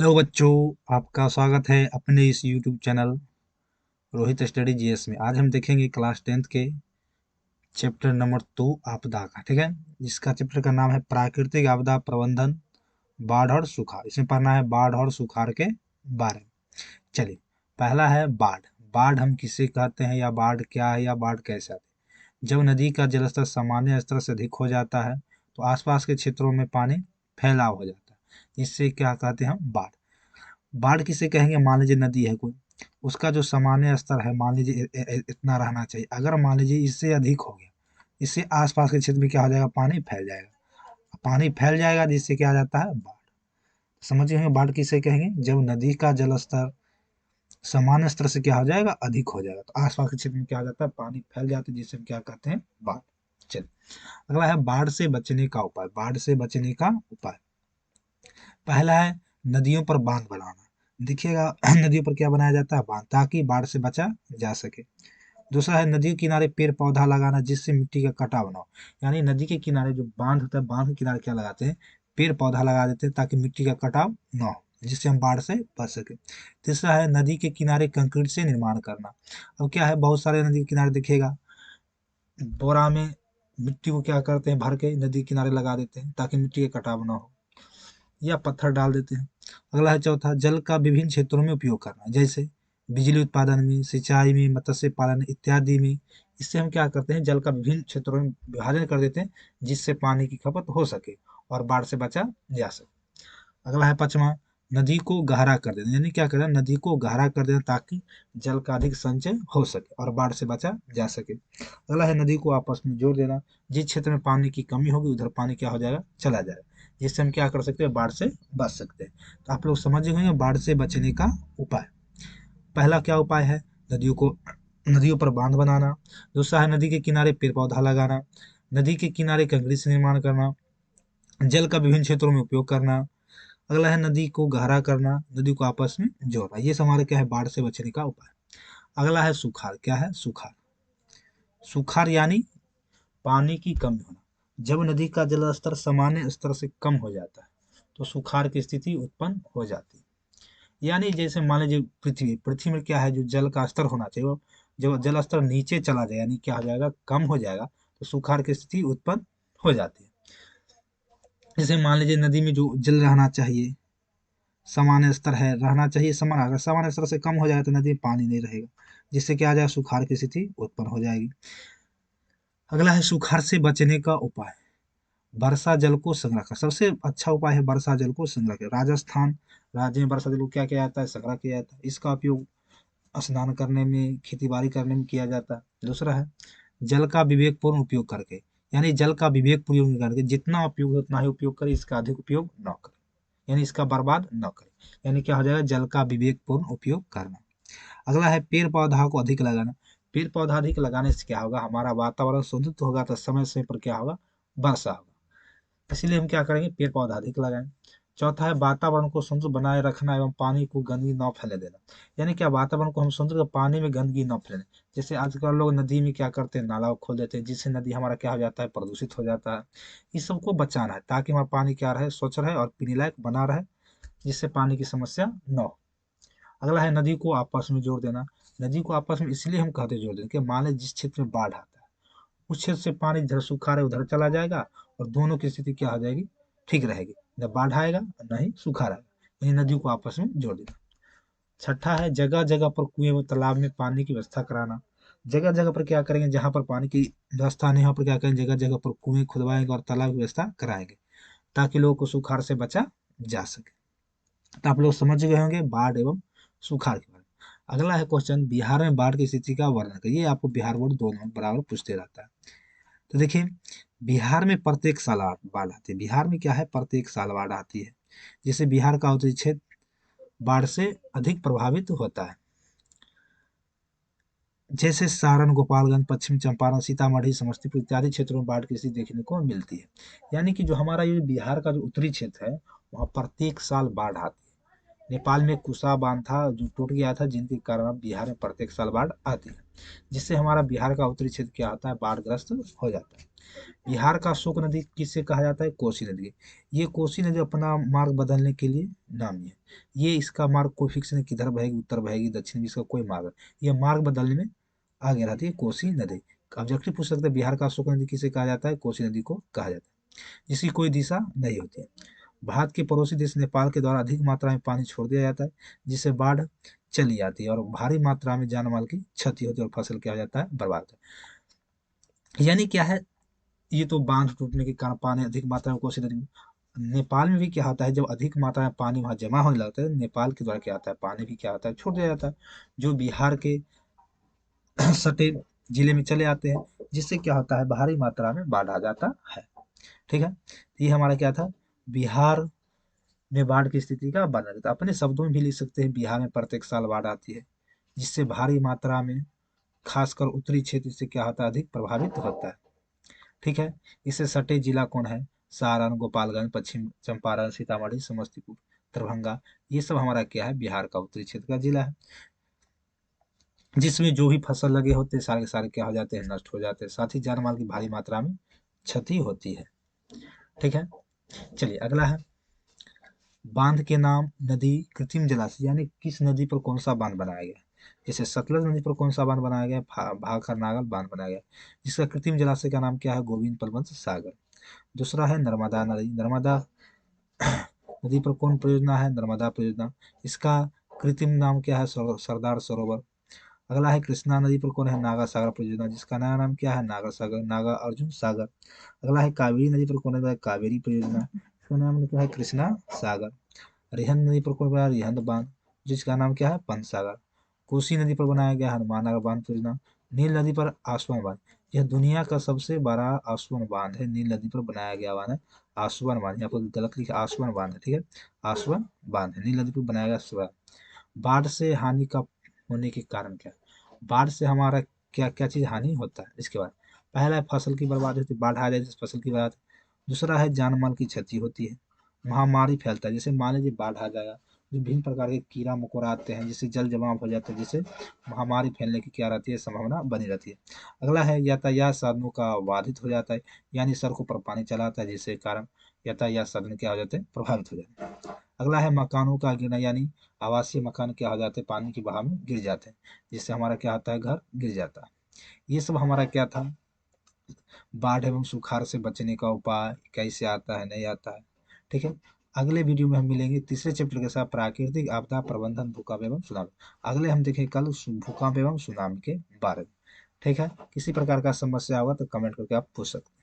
Hello बच्चों, आपका स्वागत है अपने इस YouTube channel Rohit study GS में। आज हम देखेंगे क्लास 10th के चैप्टर नंबर 2 आपदा का। ठीक है, जिसका चैप्टर का नाम है प्राकृतिक आपदा प्रबंधन, बाढ़ और सुखाड़। इसमें पढ़ना है बाढ़ और सुखाड़ के बारे में। चलिए, पहला है बाढ़। बाढ़ हम किसे कहते हैं, या बाढ़ क्या है, या बाढ़ कैसे आती है। जब नदी का जलस्तर सामान्य स्तर से अधिक हो जाता है तो आसपास के क्षेत्रों में पानी फैलाव हो जाता है। इससे क्या कहते हैं हम, बाढ़। बाढ़ किसे कहेंगे, मान लीजिए नदी है कोई, उसका जो सामान्य स्तर है मान लीजिए इतना रहना चाहिए। अगर मान लीजिए इससे अधिक हो गया, इससे आसपास के क्षेत्र में क्या हो जाएगा, पानी फैल जाएगा। पानी फैल जाएगा जिससे क्या आ जाता है, बाढ़। समझिए होंगे बाढ़ किसे कहेंगे, जब नदी का जलस्तर सामान्य स्तर से क्या हो जाएगा, अधिक हो जाएगा, तो आसपास के क्षेत्र में क्या हो जाता है, पानी फैल जाता है, जिसे हम क्या कहते हैं, बाढ़। चलिए, अगला है बाढ़ से बचने का उपाय। बाढ़ से बचने का उपाय, पहला है नदियों पर बांध बनाना। देखिएगा नदियों पर क्या बनाया जाता है, बांध, ताकि बाढ़ से बचा जा सके। दूसरा है नदी के किनारे पेड़ पौधा लगाना, जिससे मिट्टी का कटाव ना हो। यानी नदी के किनारे जो बांध होता है, बांध के किनारे क्या लगाते हैं, पेड़ पौधा लगा देते हैं, ताकि मिट्टी का कटाव ना हो, जिससे हम बाढ़ से बच सके। तीसरा है नदी के किनारे कंक्रीट से निर्माण करना। अब क्या है, बहुत सारे नदी के किनारे देखिएगा बोरा में मिट्टी को क्या करते हैं, भर के नदी किनारे लगा देते हैं, ताकि मिट्टी का कटाव ना हो, या पत्थर डाल देते हैं। अगला है चौथा, जल का विभिन्न क्षेत्रों में उपयोग करना, जैसे बिजली उत्पादन में, सिंचाई में, मत्स्य पालन इत्यादि में। इससे हम क्या करते हैं, जल का विभिन्न क्षेत्रों में विभाजन कर देते हैं, जिससे पानी की खपत हो सके और बाढ़ से बचा जा सके। अगला है पांचवा, नदी को गहरा कर देना। यानी क्या करना, नदी को गहरा कर देना, ताकि जल का अधिक संचय हो सके और बाढ़ से बचा जा सके। अगला है नदी को आपस में जोड़ देना। जिस क्षेत्र में पानी की कमी होगी उधर पानी क्या हो जाएगा, चला जाएगा, जिससे हम क्या कर सकते हैं, बाढ़ से बच सकते हैं। तो आप लोग समझ गए होंगे बाढ़ से बचने का उपाय। पहला क्या उपाय है, नदियों को, नदियों पर बांध बनाना। दूसरा है नदी के किनारे पेड़ पौधा लगाना। नदी के किनारे कंकड़ी से निर्माण करना। जल का विभिन्न क्षेत्रों में उपयोग करना। अगला है नदी को गहरा करना, नदी को आपस में जोड़ना। ये सब हमारे क्या है, बाढ़ से बचने का उपाय। अगला है सुखाड़। क्या है सुखाड़, सुखाड़ यानी पानी की कमी होना। जब नदी का जल स्तर सामान्य स्तर से कम हो जाता है तो सुखाड़ की स्थिति उत्पन्न हो जाती है। यानी जैसे मान लीजिए पृथ्वी, पृथ्वी में क्या है, जो जल का स्तर होना चाहिए, वो जब जल स्तर नीचे चला जाए, यानी क्या हो जाएगा, कम हो जाएगा, तो सुखाड़ की स्थिति उत्पन्न हो जाती है। जैसे मान लीजिए नदी में जो जल रहना चाहिए, सामान्य स्तर है, रहना चाहिए समान, अगर सामान्य स्तर से कम हो जाए तो नदी में पानी नहीं रहेगा, जिससे क्या आ जाएगा, सुखाड़ की स्थिति उत्पन्न हो जाएगी। अगला है सुखाड़ से बचने का उपाय, वर्षा जल को संग्रह कर। सबसे अच्छा उपाय है वर्षा जल को संग्रह कर। राजस्थान राज्य में वर्षा जल को क्या किया जाता है, संग्रह किया जाता है। इसका उपयोग स्नान करने में, खेती बाड़ी करने में किया जाता है। दूसरा है जल का विवेकपूर्ण उपयोग करके। यानी जल का विवेकपूर्ण उपयोग करके, जितना उपयोग है उतना ही उपयोग करें, इसका अधिक उपयोग न करें, यानी इसका बर्बाद न करें। यानी क्या हो जाएगा, जल का विवेकपूर्ण उपयोग करना। अगला है पेड़ पौधा को अधिक लगाना। पेड़ पौधा अधिक लगाने से क्या होगा, हमारा वातावरण शुद्ध होगा, तो समय समय पर क्या होगा, वर्षा होगा। इसीलिए हम क्या करेंगे, पेड़ पौधा अधिक लगाएं। चौथा है वातावरण को सुंदर बनाए रखना एवं पानी को गंदगी न फैले देना। यानी क्या, वातावरण को हम सुंदर, पानी में गंदगी न फैले। जैसे आजकल लोग नदी में क्या करते हैं, नाला खोल देते हैं, जिससे नदी हमारा क्या हो जाता है, प्रदूषित हो जाता है। इस सबको बचाना है, ताकि हमारा पानी क्या रहे, स्वच्छ रहे और पीने लायक बना रहे, जिससे पानी की समस्या न हो। अगला है नदी को आपस में जोड़ देना। नदी को आपस में इसलिए हम कहते हैं जोड़ देना, कि मान लें जिस क्षेत्र में बाढ़ आता है, उस क्षेत्र से पानी इधर सूखा रहे उधर चला जाएगा, और दोनों की स्थिति क्या हो जाएगी, ठीक रहेगी, न बाढ़ आएगा न ही सूखा रहेगा। यानी नदियों को आपस में जोड़ देना। छठा है जगह जगह पर कुएं व तालाब में पानी की व्यवस्था कराना। जगह जगह पर क्या करेंगे, जहाँ पर पानी की व्यवस्था नहीं, वहाँ पर क्या करेंगे, जगह जगह पर कुएं खुदवाएंगे और तालाब की व्यवस्था कराएंगे, ताकि लोगों को सुखाड़ से बचा जा सके। तो आप लोग समझ गए होंगे बाढ़ एवं सुखाड़ के बारे में। अगला है क्वेश्चन, बिहार में बाढ़ की स्थिति का वर्णन करिए। आपको बिहार बोर्ड दोनों बराबर पूछते रहता है। तो देखिए, बिहार में प्रत्येक साल बाढ़ आती है। बिहार में क्या है, प्रत्येक साल बाढ़ आती है, जिससे बिहार का उत्तरी क्षेत्र बाढ़ से अधिक प्रभावित होता है। जैसे सारण, गोपालगंज, पश्चिम चंपारण, सीतामढ़ी, समस्तीपुर इत्यादि क्षेत्रों में बाढ़ की स्थिति देखने को मिलती है। यानी कि जो हमारा ये बिहार का जो उत्तरी क्षेत्र है, वहाँ प्रत्येक साल बाढ़ आती है। नेपाल में कुशा बांध था जो टूट गया था, जिनके कारण बिहार में प्रत्येक साल बाढ़ आती है, जिससे हमारा बिहार का उत्तरी क्षेत्र क्या होता है, बाढ़ग्रस्त हो जाता है। बिहार का अशोक नदी किससे कहा जाता है? कोसी नदी। ये कोसी नदी अपना मार्ग बदलने के लिए नामी है। ये इसका मार्ग कोई फिक्स नहीं, किधर बहेगी, उत्तर बहेगी, दक्षिण में, इसका कोई मार्ग नहीं। ये मार्ग बदलने में आगे रहती है कोसी नदी। ऑब्जेक्टिव पूछ सकते हैं, बिहार का अशोक नदी किसे कहा जाता है? कोसी नदी को कहा जाता है, जिसकी कोई दिशा नहीं होती है। भारत के पड़ोसी देश नेपाल के द्वारा अधिक मात्रा में पानी छोड़ दिया जाता है, जिससे बाढ़ चली जाती है और भारी मात्रा में जान माल की क्षति होती है और फसल क्या हो जाता है? बर्बाद होता है। यानी क्या है, ये तो बांध टूटने के कारण पानी अधिक मात्रा में कोसी नदी में। नेपाल में भी क्या होता है, जब अधिक मात्रा में पानी वहां जमा होने लगता है, नेपाल के द्वारा क्या होता है, पानी भी क्या होता है, छोड़ दिया जाता है, जो बिहार के सटे जिले में चले आते हैं, जिससे क्या होता है, भारी मात्रा में बाढ़ आ जाता है। ठीक है, ये हमारा क्या था, बिहार में बाढ़ की स्थिति का वर्णन करता है। अपने शब्दों में भी लिख सकते हैं, बिहार में प्रत्येक साल बाढ़ आती है, जिससे भारी मात्रा में खासकर उत्तरी क्षेत्र से क्या होता है, अधिक प्रभावित होता है। ठीक है, इससे सटे जिला कौन है? सारण, गोपालगंज, पश्चिम चंपारण, सीतामढ़ी, समस्तीपुर, दरभंगा, ये सब हमारा क्या है, बिहार का उत्तरी क्षेत्र का जिला है, जिसमें जो भी फसल लगे होते हैं सारे के सारे क्या हो जाते हैं, नष्ट हो जाते हैं, साथ ही जान माल की भारी मात्रा में क्षति होती है। ठीक है, चलिए अगला है, बांध के नाम, नदी, कृत्रिम जलाशय, यानी किस नदी पर कौन सा बांध बनाया गया? जैसे सतलज नदी पर कौन सा बांध बनाया गया? भाखर नागल बांध बनाया गया, जिसका कृत्रिम जलाशय का नाम क्या है? गोविंद बलवंत सागर। दूसरा है नर्मदा नदी, नर्मदा नदी पर कौन परियोजना है? नर्मदा परियोजना, इसका कृत्रिम नाम क्या है? सरदार सरोवर। अगला है कृष्णा नदी पर कौन है? नागा सागर परियोजना, जिसका नया नाम क्या है? नागा सागर, नागा अर्जुन सागर। अगला है कावेरी नदी पर कौन है? कावेरी परियोजना, इसका नाम क्या है? कृष्णा सागर। रिहंद नदी पर कौन बनाया? रिहंद बांध, जिसका नाम क्या है? पंचसागर। कोसी नदी पर बनाया गया हनुमानगढ़ बांध परियोजना। नील नदी पर आसवन बांध, यह दुनिया का सबसे बड़ा आसवन बांध है, नील नदी पर बनाया गया बांध है आसवन बांध, यहाँ पर गलत लिखा, आसवन बांध है, ठीक है, आसवन बांध है, नील नदी पर बनाया गया। बाढ़ से हानि का होने के कारण क्या? बाढ़ से हमारा क्या क्या चीज हानि होता है? इसके बाद पहला है फसल की बर्बादी होती है, बाढ़ आ जाए तो फसल की बर्बाद। दूसरा है जान माल की क्षति होती है, महामारी फैलता है, जैसे मान लीजिए बाढ़ आ जाएगा, विभिन्न प्रकार के कीड़ा मकोड़ा आते हैं, जिससे जल जमाव हो जाता है, जिससे महामारी फैलने की क्या रहती है? संभावना बनी रहती है। अगला है यातायात साधनों का बाधित हो जाता है, यानी सड़कों पर पानी चला आता है, जिससे कारण यातायात साधन क्या हो जाते हैं? प्रभावित हो जाते हैं। अगला है मकानों का गिरना, यानी आवासीय मकान क्या हो जाते हैं? पानी के बहाव में गिर जाते हैं, जिससे हमारा क्या होता है? घर गिर जाता है। ये सब हमारा क्या था, बाढ़ एवं सुखाड़ से बचने का उपाय, कैसे आता है, नहीं आता है। ठीक है, अगले वीडियो में हम मिलेंगे तीसरे चैप्टर के साथ, प्राकृतिक आपदा प्रबंधन, भूकंप एवं सुनामी। अगले हम देखेंगे कल भूकंप एवं सुनामी के बारे में। ठीक है, किसी प्रकार का समस्या होगा तो कमेंट करके आप पूछ सकते हैं।